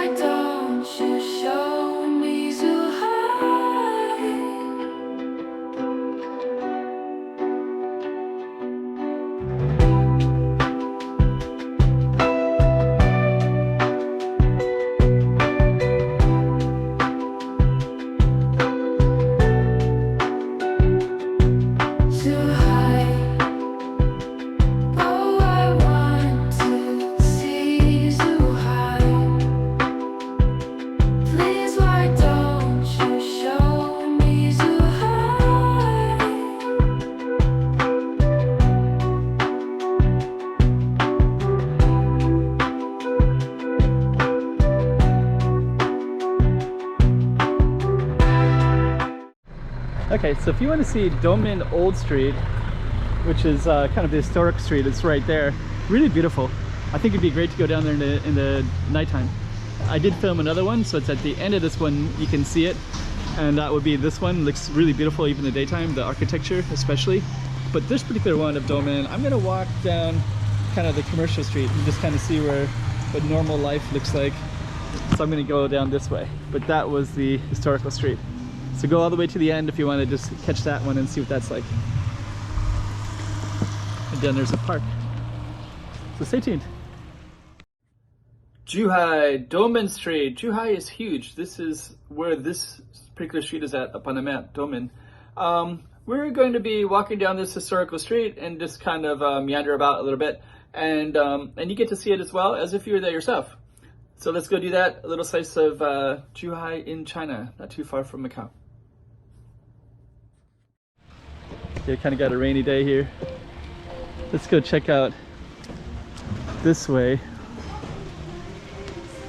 why don't you show me Zhuhai? Zhuhai. Oh, I want to see Zhuhai. Please, why don't you show me Zhuhai? Okay, so if you want to see Doumen Old Street, which is kind of the historic street, it's right there. Really beautiful. I think it'd be great to go down there in the nighttime. I did film another one, so it's at the end of this one, you can see it. And that would be this one. Looks really beautiful even in the daytime, the architecture especially. But this particular one of Doumen, I'm gonna walk down kind of the commercial street and just kind of see what normal life looks like. So I'm gonna go down this way. But that was the historical street. So go all the way to the end if you want to just catch that one and see what that's like. And then there's a park. So stay tuned. Zhuhai, Doumen Street. Zhuhai is huge. This is where this particular street is at, up on the map, Doumen. We're going to be walking down this historical street and just kind of meander about a little bit. And you get to see it as well as if you were there yourself. So let's go do that. A little slice of Zhuhai in China, not too far from Macau. Okay, kind of got a rainy day here. Let's go check out this way.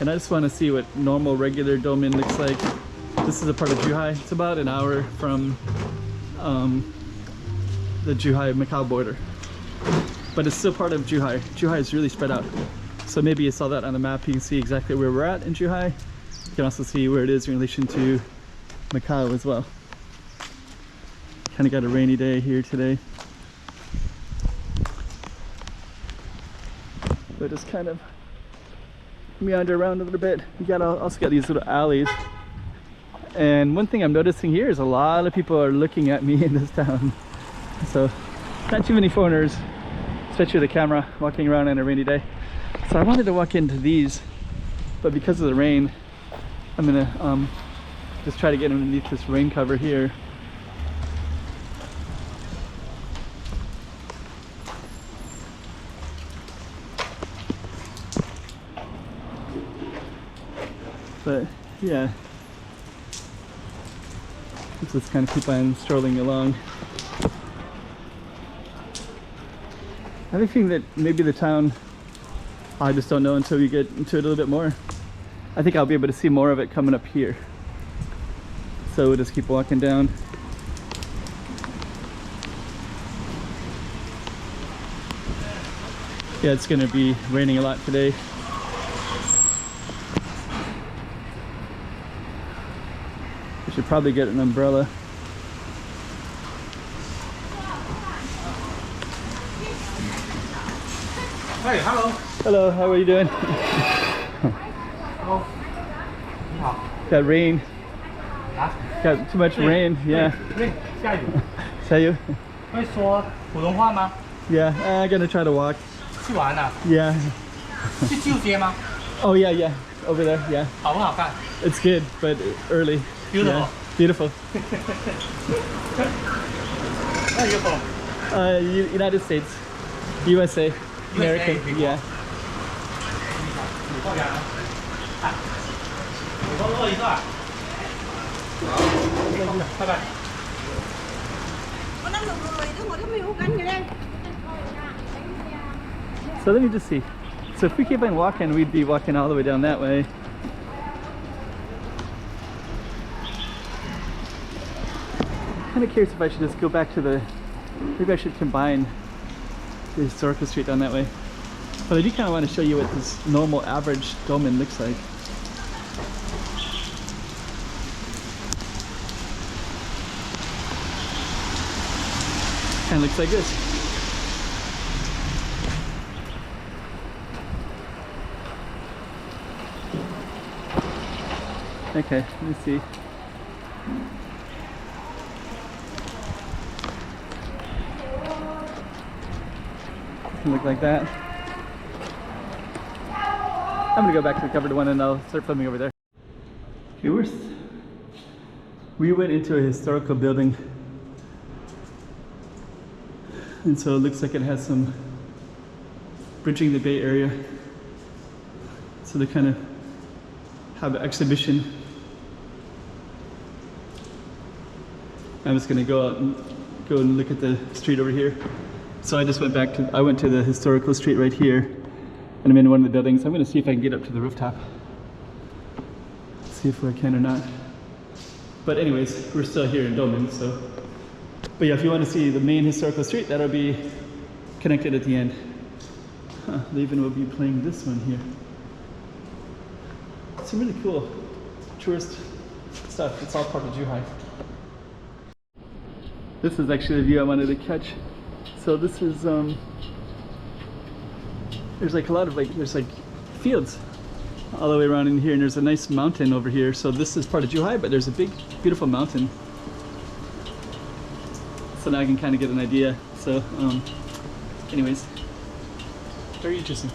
And I just want to see what normal, regular Doumen looks like. This is a part of Zhuhai. It's about an hour from the Zhuhai-Macau border. But it's still part of Zhuhai. Zhuhai is really spread out. So maybe you saw that on the map. You can see exactly where we're at in Zhuhai. You can also see where it is in relation to Macau as well. Kind of got a rainy day here today. So just kind of meander around a little bit. You also got these little alleys. And one thing I'm noticing here is a lot of people are looking at me in this town. So not too many foreigners, especially with a camera, walking around on a rainy day. So I wanted to walk into these, but because of the rain, I'm gonna just try to get underneath this rain cover here. But yeah, let's just kind of keep on strolling along. I have a feeling that maybe the town, I just don't know until we get into it a little bit more. I think I'll be able to see more of it coming up here. So we'll just keep walking down. Yeah, it's gonna be raining a lot today. We should probably get an umbrella. Hey, hello. Hello, how are you doing? Hello. 你好。 Got rain. 啊？ Got too much rain. Yeah. 对，下雨。下雨。会说普通话吗？ Yeah, I'm gonna try to walk. 去玩了。 Yeah. 是旧街吗？ Oh yeah, yeah. Over there, yeah. 好不好看？ It's good, but early. Beautiful. Yeah, beautiful. Where are you from? United States. USA. American. USA, Yeah. 你过来啊！啊，你给我录一个。好，拜拜。 So let me just see. So if we keep on walking, we'd be walking all the way down that way. I'm kind of curious if I should just go back to the, maybe I should combine the historical street down that way. But I do kind of want to show you what this normal average Doumen looks like. Kind of looks like this. Okay, let me see. Doesn't look like that. I'm gonna go back to the covered one and I'll start filming over there. Okay, we went into a historical building, and so it looks like it has some bridging the Bay Area. So they kind of have an exhibition. I'm just gonna go out and look at the street over here. So I just went to the historical street right here, and I'm in one of the buildings. I'm gonna see if I can get up to the rooftop. See if I can or not. But anyways, we're still here in Doumen, so. But yeah, if you want to see the main historical street, that'll be connected at the end. Huh, they even will be playing this one here. It's really cool tourist stuff. It's all part of Zhuhai. This is actually the view I wanted to catch. So this is there's like a lot of there's fields all the way around in here, and there's a nice mountain over here. So this is part of Zhuhai, but there's a big, beautiful mountain. So now I can kind of get an idea. So, anyways, very interesting.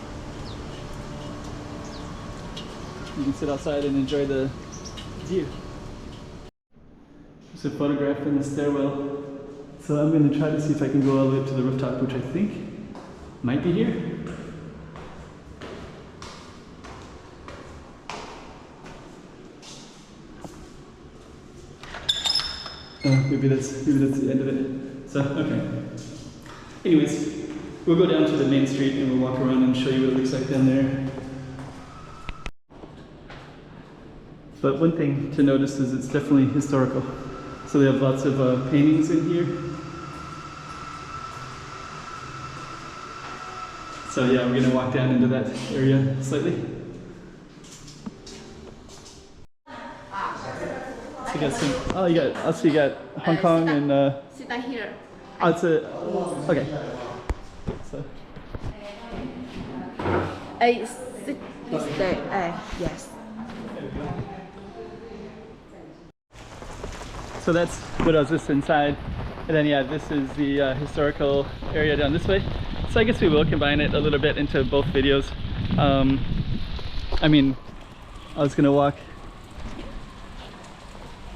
You can sit outside and enjoy the view. There's a photograph in the stairwell. So I'm going to try to see if I can go all the way up to the rooftop, which I think might be here. Maybe that's the end of it. So, okay. Anyways, we'll go down to the main street and we'll walk around and show you what it looks like down there. But one thing to notice is it's definitely historical. So they have lots of paintings in here. So yeah, we're gonna walk down into that area slightly. So you got some, you got Hong Kong and Sit down here. oh, it's a, okay. So, Sit is there. Yes. so that's what was this inside. And then yeah, this is the historical area down this way. So I guess we will combine it a little bit into both videos. I mean, I was gonna walk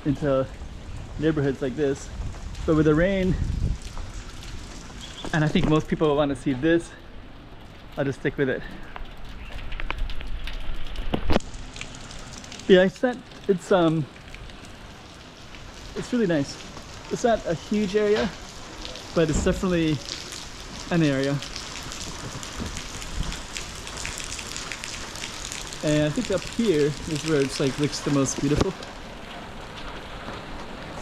into neighborhoods like this, but with the rain, and I think most people will want to see this, I'll just stick with it. Yeah, it's really nice. It's not a huge area, but it's definitely an area. And I think up here is where it's looks the most beautiful.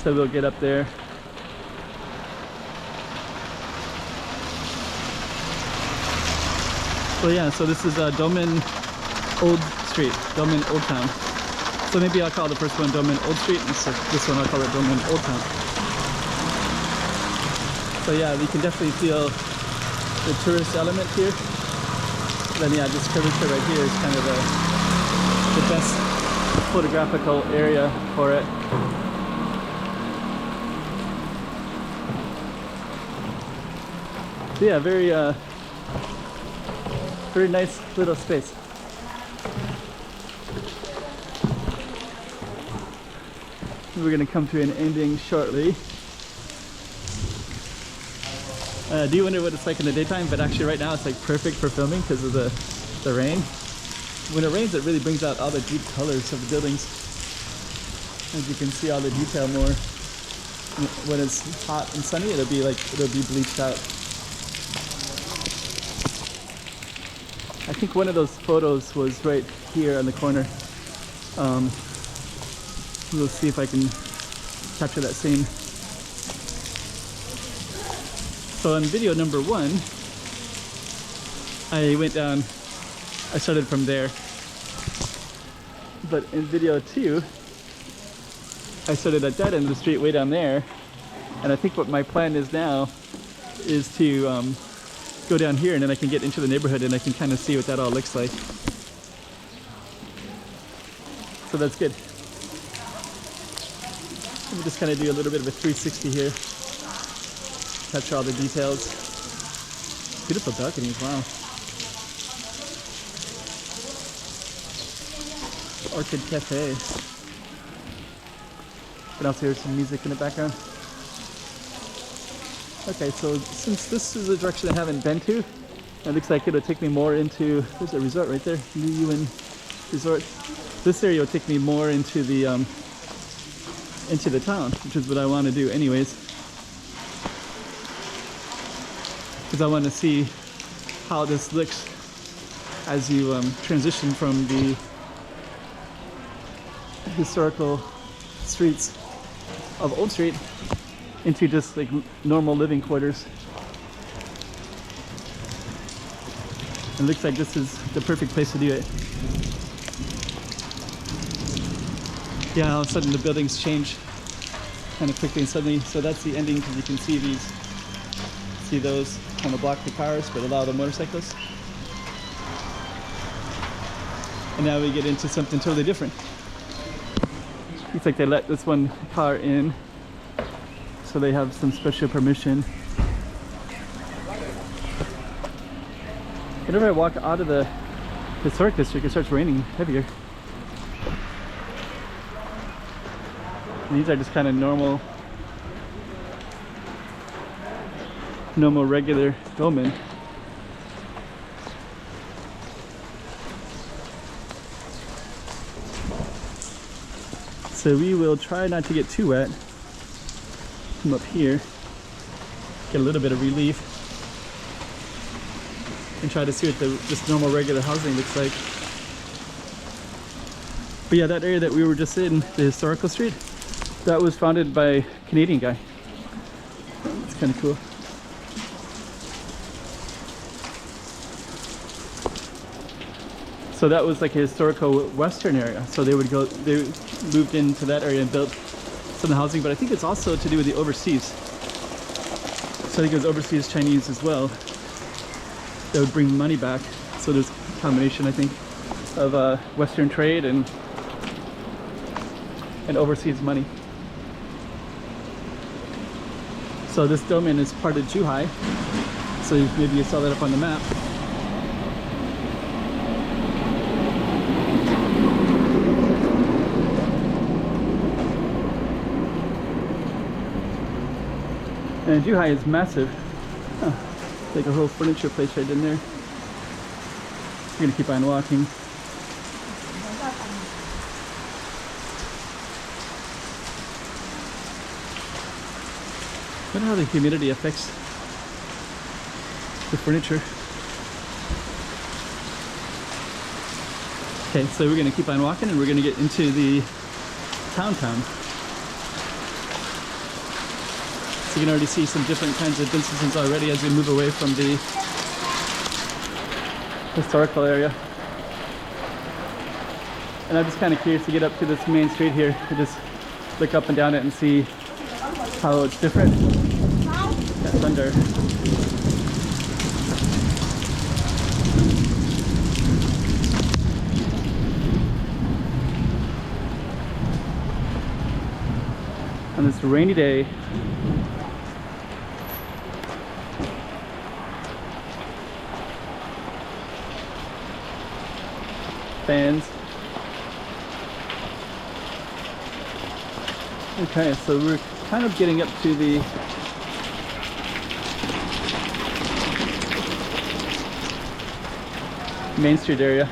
So we'll get up there. So yeah, so this is Doumen Old Street, Doumen Old Town. So maybe I'll call the first one Doumen Old Street, and this one I'll call it Doumen Old Town. So yeah, we can definitely feel the tourist element here. Then yeah, this curvature right here is kind of the best photographical area for it. So yeah, very nice little space. We're gonna come to an ending shortly. Do you wonder what it's like in the daytime? But actually right now it's perfect for filming because of the rain. When it rains, it really brings out all the deep colors of the buildings. As you can see all the detail more. When it's hot and sunny, it'll be bleached out. I think one of those photos was right here on the corner. We'll see if I can capture that scene. So on video number 1, I went down, I started from there. But in video 2, I started at that end of the street way down there. And I think what my plan is now is to go down here, and then I can get into the neighborhood and I can kind of see what that all looks like. So that's good. We'll just kind of do a little bit of a 360 here. Capture all the details. Beautiful balconies, wow. Orchid Cafe. You can also hear some music in the background. Okay, so since this is a direction I haven't been to, it looks like it'll take me more into, there's a resort right there, New Yuan Resort. This area will take me more into the town, which is what I want to do anyways. Because I want to see how this looks as you transition from the historical streets of Old Street into just like normal living quarters. It looks like this is the perfect place to do it. Yeah, all of a sudden the buildings change kind of quickly and suddenly. So that's the ending, because you can see those kind of block the cars but allow the motorcycles. And now we get into something totally different. Looks like they let this one car in, so they have some special permission. Whenever I walk out of the historic district, it starts raining heavier. And these are just kind of normal regular Doumen. So we will try not to get too wet. Come up here, get a little bit of relief, and try to see what this normal regular housing looks like. But yeah, that area that we were just in, the historical street, that was founded by a Canadian guy. It's kind of cool. So that was like a historical western area. So they moved into that area and built some housing, but I think it's also to do with the overseas. So I think it was overseas Chinese as well that would bring money back. So there's a combination, I think, of western trade and overseas money. So this Doumen is part of Zhuhai. So maybe you saw that up on the map. And Zhuhai is massive. Oh, like a whole furniture place right in there. We're gonna keep on walking. I wonder how the humidity affects the furniture. Okay, so we're gonna keep on walking and we're gonna get into the town. So you can already see some different kinds of businesses already as we move away from the historical area. And I'm just kind of curious to get up to this main street here to just look up and down it and see how it's different. Got thunder. On this rainy day. Fans. Okay, so we're kind of getting up to the Main Street area.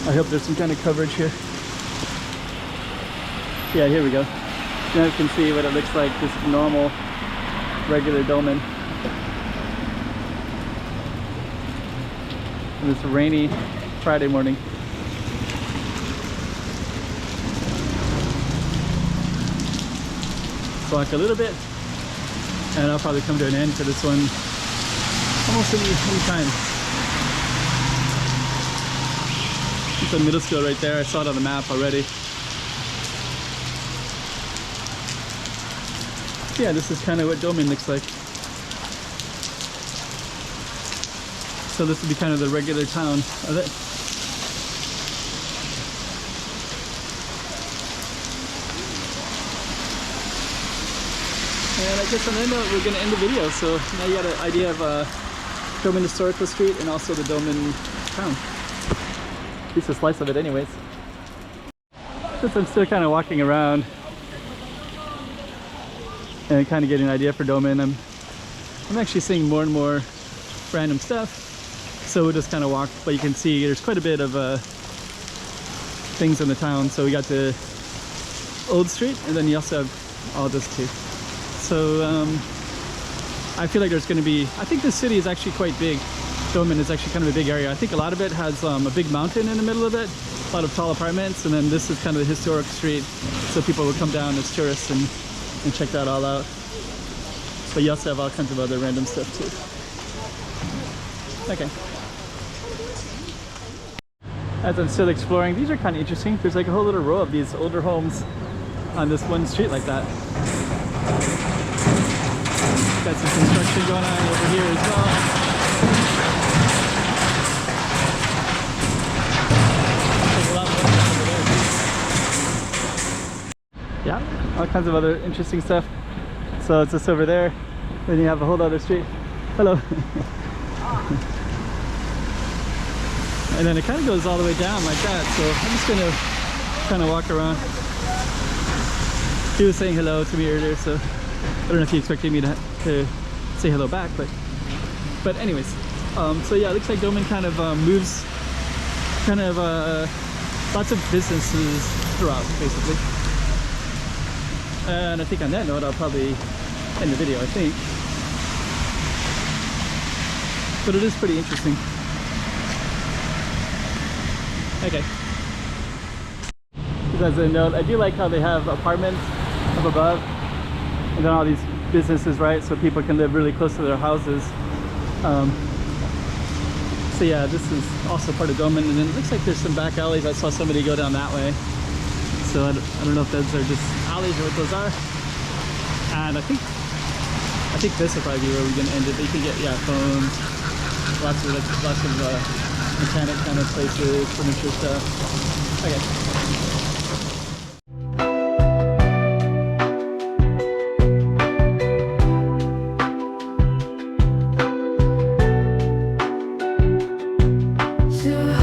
I hope there's some kind of coverage here. Yeah, here we go. Now you can see what it looks like, just normal, regular Doumen. On this rainy Friday morning. Let's walk a little bit, and I'll probably come to an end to this one almost any time. It's a middle school right there. I saw it on the map already. Yeah, this is kind of what Doumen looks like. So this would be kind of the regular town of it. guess on that note, we're going to end the video. So now you got an idea of Doumen Historical Street and also the Doumen town. At least a slice of it anyways. Since I'm still kind of walking around and kind of getting an idea for Doumen, I'm actually seeing more and more random stuff. So we'll just kind of walk, but you can see there's quite a bit of things in the town. So we got the old street, and then you also have all this too. So I feel like there's going to be, I think the city is actually quite big. Doumen is actually kind of a big area. I think a lot of it has a big mountain in the middle of it, a lot of tall apartments, and then this is kind of the historic street, so people will come down as tourists and check that all out. But you also have all kinds of other random stuff too. Okay. As I'm still exploring, these are kind of interesting. There's like a whole little row of these older homes on this one street like that. Got some construction going on over here as well. Yeah, all kinds of other interesting stuff. So it's just over there. Then you have a whole other street. Hello. And then it kind of goes all the way down like that. So I'm just gonna kind of walk around. He was saying hello to me earlier, so I don't know if he expected me to say hello back, but anyways. So yeah, it looks like Doumen kind of moves, lots of businesses throughout, basically. And I think on that note, I'll probably end the video, I think. But it is pretty interesting. Okay. As a note, I do like how they have apartments up above, and then all these businesses, right? So people can live really close to their houses. So yeah, this is also part of Doumen, and then it looks like there's some back alleys. I saw somebody go down that way. So I don't know if those are just alleys or what those are. And I think this will probably be where we're gonna end it. But you can get, yeah, phones, lots of mechanic kind of places, furniture stuff. Okay. Zhuhai.